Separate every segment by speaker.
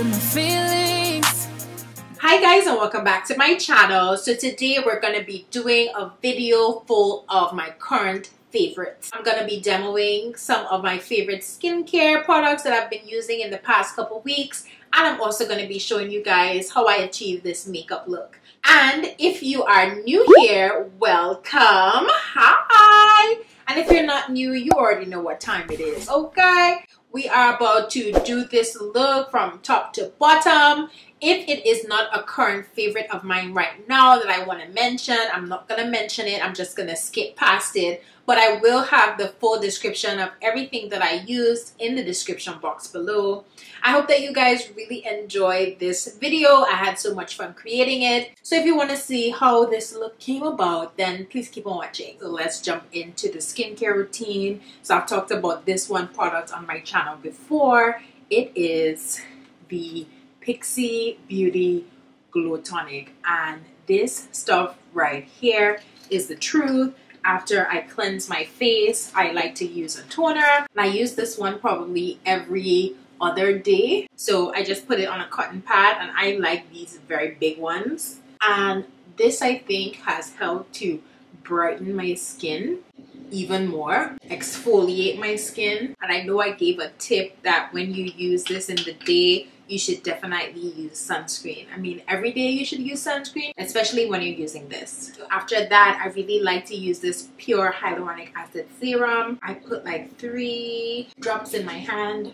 Speaker 1: in my feelings.
Speaker 2: Hi guys, and welcome back to my channel. So today we're going to be doing a video full of my current favorites. I'm going to be demoing some of my favorite skincare products that I've been using in the past couple weeks, and I'm also going to be showing you guys how I achieve this makeup look. And if you are new here, welcome. Hi. And if you're not new, you already know what time it is, okay? We are about to do this look from top to bottom. If it is not a current favorite of mine right now that I want to mention, I'm not going to mention it. I'm just going to skip past it. But I will have the full description of everything that I used in the description box below. I hope that you guys really enjoyed this video. I had so much fun creating it. So if you want to see how this look came about, then please keep on watching. So let's jump into the skincare routine. So I've talked about this one product on my channel before. It is the Pixie Beauty Glow Tonic, and this stuff right here is the truth. After I cleanse my face, I like to use a toner, and I use this one probably every other day. So I just put it on a cotton pad, and I like these very big ones. And this, I think, has helped to brighten my skin even more, exfoliate my skin. And I know I gave a tip that when you use this in the day, you should definitely use sunscreen. I mean, every day you should use sunscreen, especially when you're using this. So after that, I really like to use this pure hyaluronic acid serum. I put like 3 drops in my hand.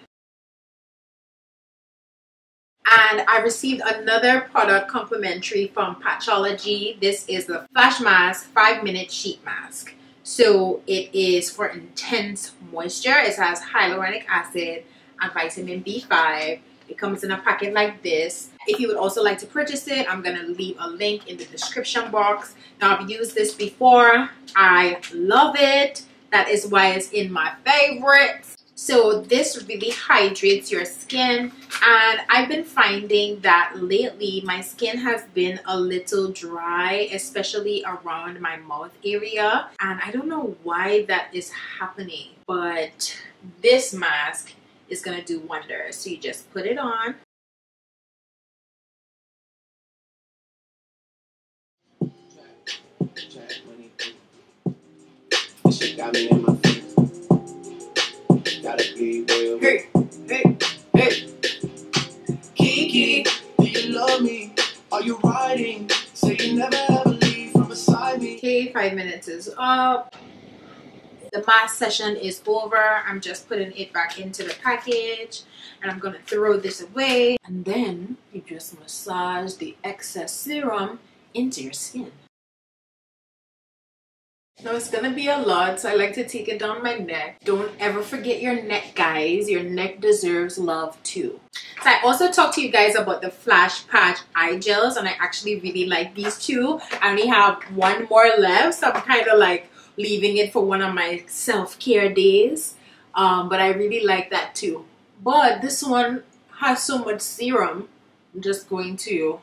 Speaker 2: And I received another product complimentary from Patchology. This is the Flashmasque 5-minute sheet mask. So it is for intense moisture. It has hyaluronic acid and vitamin B5. It comes in a packet like this. If you would also like to purchase it, I'm going to leave a link in the description box. Now, I've used this before. I love it. That is why it's in my favorites. So this really hydrates your skin, and I've been finding that lately my skin has been a little dry, especially around my mouth area, and I don't know why that is happening, but this mask is gonna do wonders. So you just put it on. Hey, hey, hey.
Speaker 3: Kiki, do you love me? Are you riding? Say you never ever leave from beside me.
Speaker 2: Okay, 5 minutes is up. The mask session is over. I'm just putting it back into the package, and I'm gonna throw this away. And then you just massage the excess serum into your skin. Now it's gonna be a lot, so I like to take it down my neck. Don't ever forget your neck, guys. Your neck deserves love too. So I also talked to you guys about the Flash Patch eye gels, and I actually really like these two. I only have one more left, so I'm kind of like leaving it for one of my self-care days. But I really like that too. But this one has so much serum. I'm just going to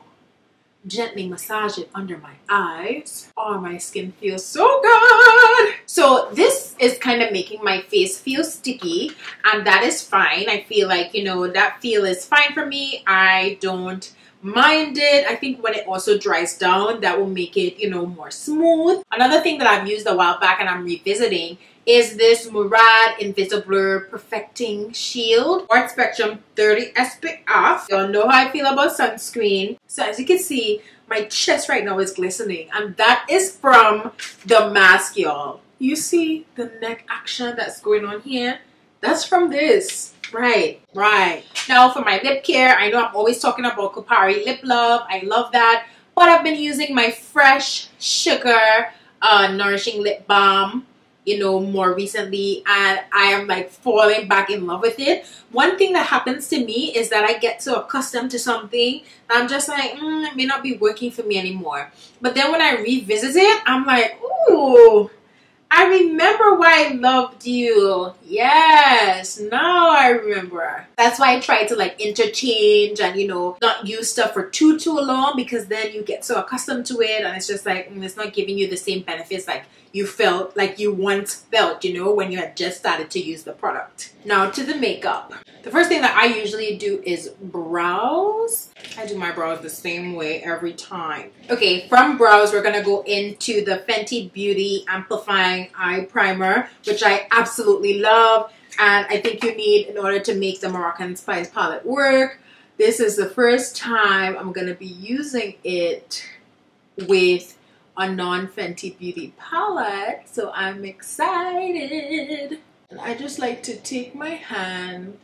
Speaker 2: gently massage it under my eyes. Oh, my skin feels so good. So this is kind of making my face feel sticky, and that is fine. I feel like, you know, that feel is fine for me. I don't mind it. I think when it also dries down, that will make it, you know, more smooth. Another thing that I've used a while back and I'm revisiting is this Murad Invisiblur Perfecting Shield Broad Spectrum 30 SPF. Y'all know how I feel about sunscreen. So as you can see, my chest right now is glistening, and that is from the mask, y'all. You see the neck action that's going on here? That's from this. Right. Now for my lip care, I know I'm always talking about Kopari Lip Love. I love that. But I've been using my Fresh Sugar Nourishing Lip Balm, you know, more recently, and I am like falling back in love with it. One thing that happens to me is that I get so accustomed to something that I'm just like, it may not be working for me anymore. But then when I revisit it, I'm like, ooh, I remember why I loved you. Yes, now I remember. That's why I try to like interchange and, you know, not use stuff for too long, because then you get so accustomed to it and it's just like it's not giving you the same benefits like you felt, like you once felt, you know, when you had just started to use the product. Now to the makeup. The first thing that I usually do is brows. I do my brows the same way every time. Okay, from brows, we're gonna go into the Fenty Beauty Amplifying Eye Primer, which I absolutely love, and I think you need in order to make the Moroccan Spice palette work. This is the first time I'm gonna be using it with a non-Fenty Beauty palette, so I'm excited. And I just like to take my hand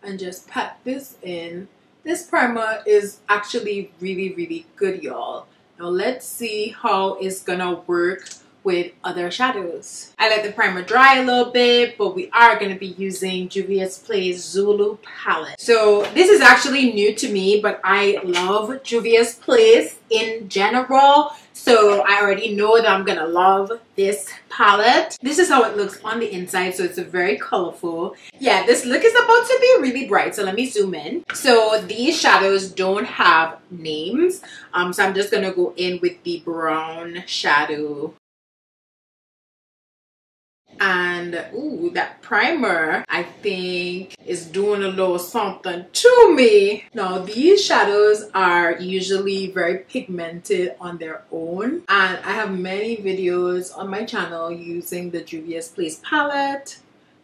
Speaker 2: and just pat this in. This primer is actually really good, y'all. Now let's see how it's gonna work with other shadows. I let the primer dry a little bit, but we are gonna be using Juvia's Place Zulu palette. So this is actually new to me, but I love Juvia's Place in general. So I already know that I'm gonna love this palette. This is how it looks on the inside, so it's very colorful. Yeah, this look is about to be really bright, so let me zoom in. So these shadows don't have names, so I'm just gonna go in with the brown shadow. And ooh, that primer I think is doing a little something to me. Now these shadows are usually very pigmented on their own, and I have many videos on my channel using the Juvia's Place palette,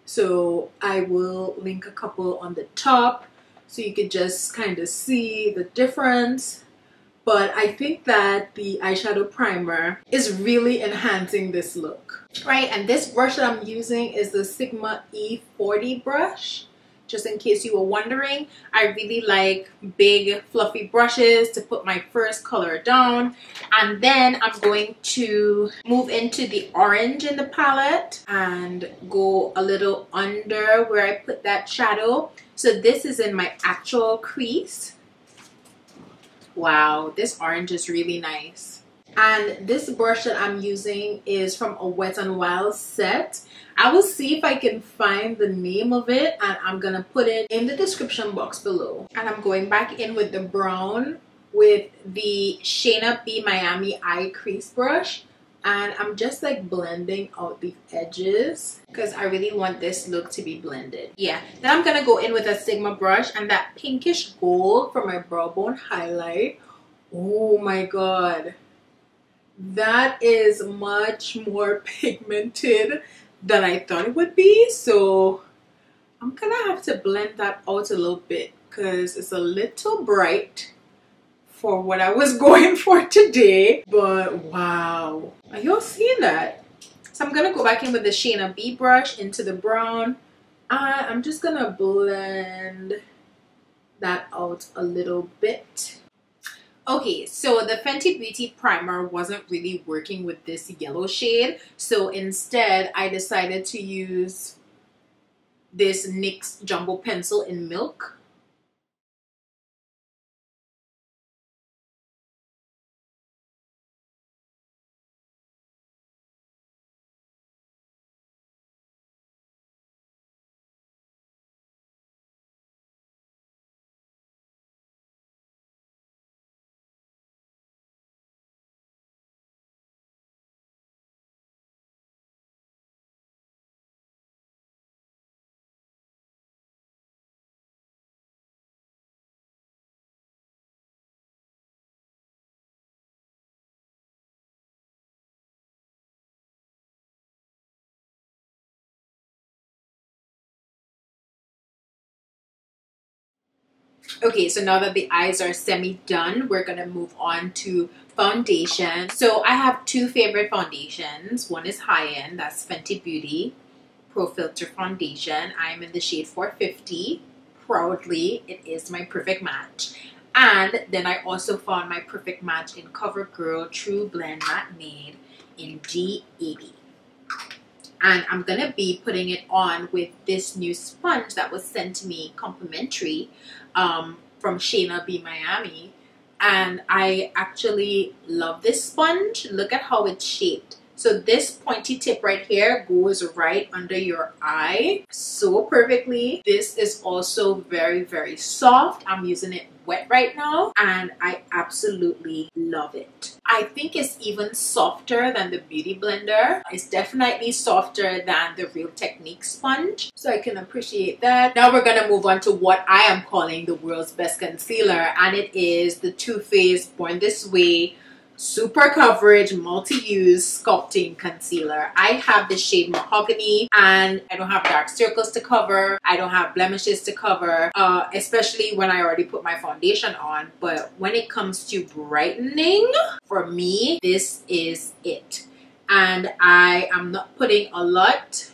Speaker 2: so I will link a couple on the top so you could just kind of see the difference. But I think that the eyeshadow primer is really enhancing this look. Right, and this brush that I'm using is the Sigma E40 brush. Just in case you were wondering, I really like big fluffy brushes to put my first color down. And then I'm going to move into the orange in the palette and go a little under where I put that shadow. So this is in my actual crease. Wow, this orange is really nice. And this brush that I'm using is from a Wet n Wild set. I will see if I can find the name of it, and I'm gonna put it in the description box below. And I'm going back in with the brown with the Shaina B Miami Eye Crease Brush, and I'm just like blending out the edges because I really want this look to be blended. Yeah, then I'm gonna go in with a Sigma brush and that pinkish gold for my brow bone highlight. Oh my god, that is much more pigmented than I thought it would be, so I'm gonna have to blend that out a little bit because it's a little bright for what I was going for today. But wow, are y'all seeing that? So I'm gonna go back in with the Shaina B brush into the brown, and I'm just gonna blend that out a little bit. Okay, so the Fenty Beauty primer wasn't really working with this yellow shade, so instead I decided to use this NYX Jumbo Pencil in Milk. Okay, so now that the eyes are semi-done, we're gonna move on to foundation. So I have two favorite foundations. One is high-end, that's Fenty Beauty Pro Filt'r foundation. I'm in the shade 450. Proudly, it is my perfect match. And then I also found my perfect match in CoverGirl TruBlend Matte Made in G80. And I'm gonna be putting it on with this new sponge that was sent to me complimentary from Shaina B Miami, and I actually love this sponge. Look at how it's shaped. So this pointy tip right here goes right under your eye so perfectly. This is also very, very soft. I'm using it wet right now and I absolutely love it. I think it's even softer than the Beauty Blender. It's definitely softer than the Real Technique sponge, so I can appreciate that. Now we're gonna move on to what I am calling the world's best concealer, and it is the Too Faced Born This Way Super Coverage Multi-Use Sculpting Concealer. I have the shade Mahogany and I don't have dark circles to cover. I don't have blemishes to cover, especially when I already put my foundation on. But when it comes to brightening, for me, this is it. And I am not putting a lot.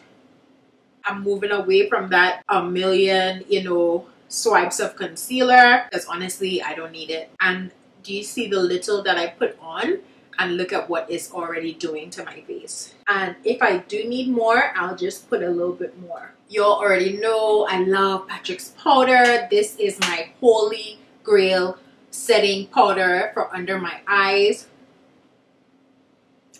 Speaker 2: I'm moving away from that a million, you know, swipes of concealer because honestly, I don't need it. And do you see the little that I put on? And look at what it's already doing to my face. And if I do need more, I'll just put a little bit more. You all already know I love Patrick's powder. This is my holy grail setting powder for under my eyes.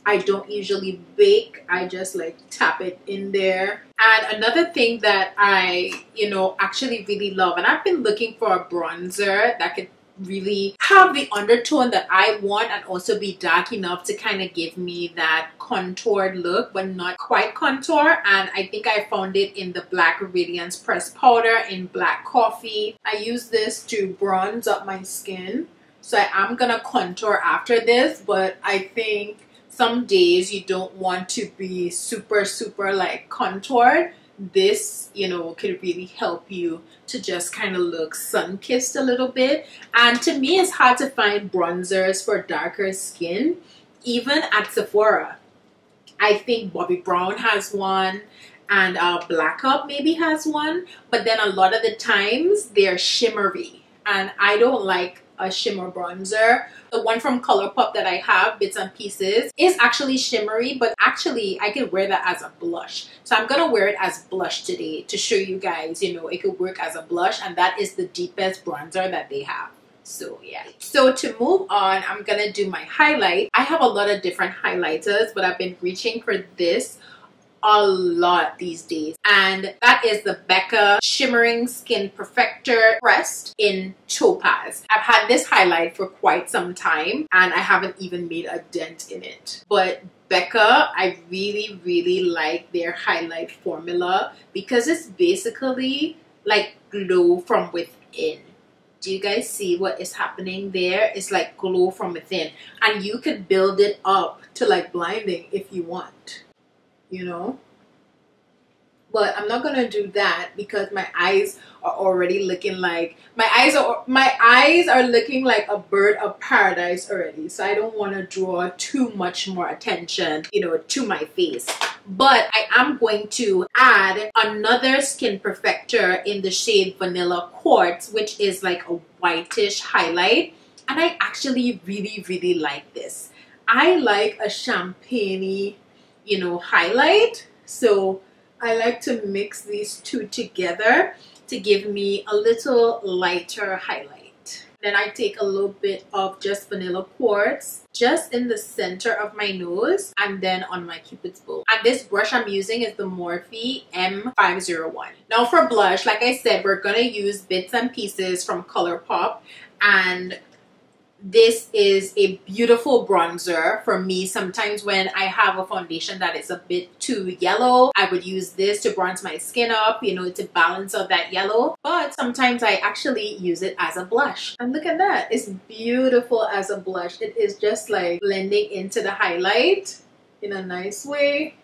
Speaker 2: I don't usually bake. I just like tap it in there. And another thing that I, you know, actually really love, and I've been looking for a bronzer that could really have the undertone that I want and also be dark enough to kind of give me that contoured look but not quite contour, and I think I found it in the Black Radiance pressed powder in Black Coffee. I use this to bronze up my skin, so I am gonna contour after this, but I think some days you don't want to be super like contoured. This, you know, could really help you to just kind of look sun-kissed a little bit. And to me, it's hard to find bronzers for darker skin, even at Sephora. I think Bobbi Brown has one and Black Up maybe has one, but then a lot of the times they're shimmery and I don't like a shimmer bronzer. The one from Colourpop that I have, Bits and Pieces, is actually shimmery, but actually I can wear that as a blush. So I'm gonna wear it as blush today to show you guys, you know, it could work as a blush, and that is the deepest bronzer that they have. So yeah. So to move on, I'm gonna do my highlight. I have a lot of different highlighters, but I've been reaching for this a lot these days, and that is the Becca Shimmering Skin Perfector pressed in Topaz. I've had this highlight for quite some time and I haven't even made a dent in it, but Becca, I really like their highlight formula because it's basically like glow from within. Do you guys see what is happening there? It's like glow from within, and you could build it up to like blinding if you want, you know. But I'm not gonna do that because my eyes are already looking like my eyes are looking like a bird of paradise already, so I don't want to draw too much more attention, you know, to my face. But I am going to add another skin perfector in the shade Vanilla Quartz, which is like a whitish highlight, and I actually really like this. I like a champagne-y, you know, highlight, so I like to mix these two together to give me a little lighter highlight. Then I take a little bit of just Vanilla Quartz just in the center of my nose and then on my cupid's bow. And this brush I'm using is the Morphe M501. Now for blush, like I said, we're gonna use Bits and Pieces from Colourpop, and this is a beautiful bronzer for me. Sometimes when I have a foundation that is a bit too yellow, I would use this to bronze my skin up, you know, to balance out that yellow. But sometimes I actually use it as a blush. And look at that. It's beautiful as a blush. It is just like blending into the highlight in a nice way.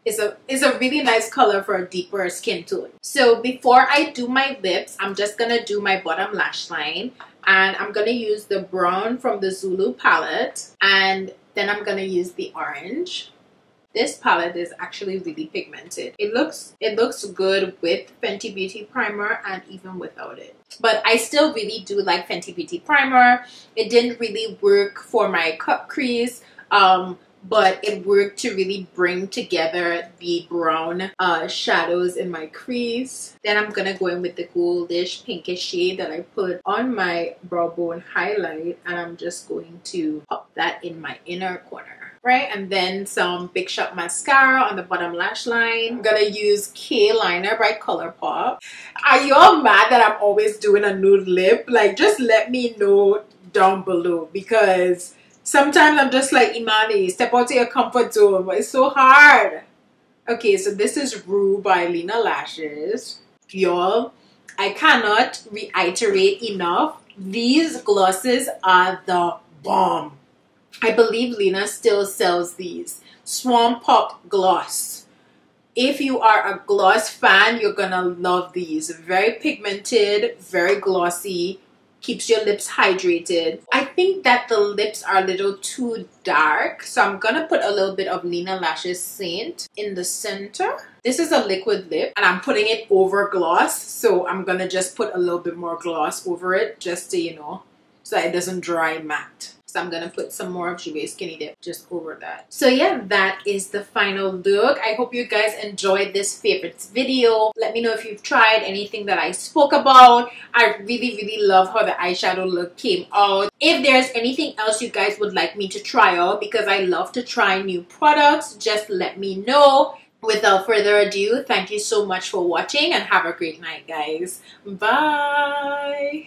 Speaker 2: It's a really nice color for a deeper skin tone. So before I do my lips, I'm just gonna do my bottom lash line. And I'm gonna use the brown from the Zulu palette, and then I'm gonna use the orange. This palette is actually really pigmented. It looks good with Fenty Beauty Primer and even without it. But I still really do like Fenty Beauty Primer. It didn't really work for my cut crease, but it worked to really bring together the brown shadows in my crease. Then I'm gonna go in with the goldish pinkish shade that I put on my brow bone highlight, and I'm just going to pop that in my inner corner. right? And then some Big Shot mascara on the bottom lash line. I'm gonna use K liner by Colourpop. Are y'all mad that I'm always doing a nude lip? Like, just let me know down below, because sometimes I'm just like, Imani, step out of your comfort zone, but it's so hard. Okay, so this is Roux by Lena Lashes. Y'all, I cannot reiterate enough, these glosses are the bomb. I believe Lena still sells these. Swamp Pop Gloss. If you are a gloss fan, you're gonna love these. Very pigmented, very glossy, keeps your lips hydrated. I think that the lips are a little too dark, so I'm gonna put a little bit of Lena Lashes Saint in the center. This is a liquid lip and I'm putting it over gloss, so I'm gonna just put a little bit more gloss over it, just to, you know, so that it doesn't dry matte. So I'm gonna put some more of Juvia Skinny Dip just over that. So yeah, that is the final look. I hope you guys enjoyed this favorites video. Let me know if you've tried anything that I spoke about. I really love how the eyeshadow look came out. If there's anything else you guys would like me to try out, because I love to try new products, just let me know. Without further ado, thank you so much for watching and have a great night, guys. Bye.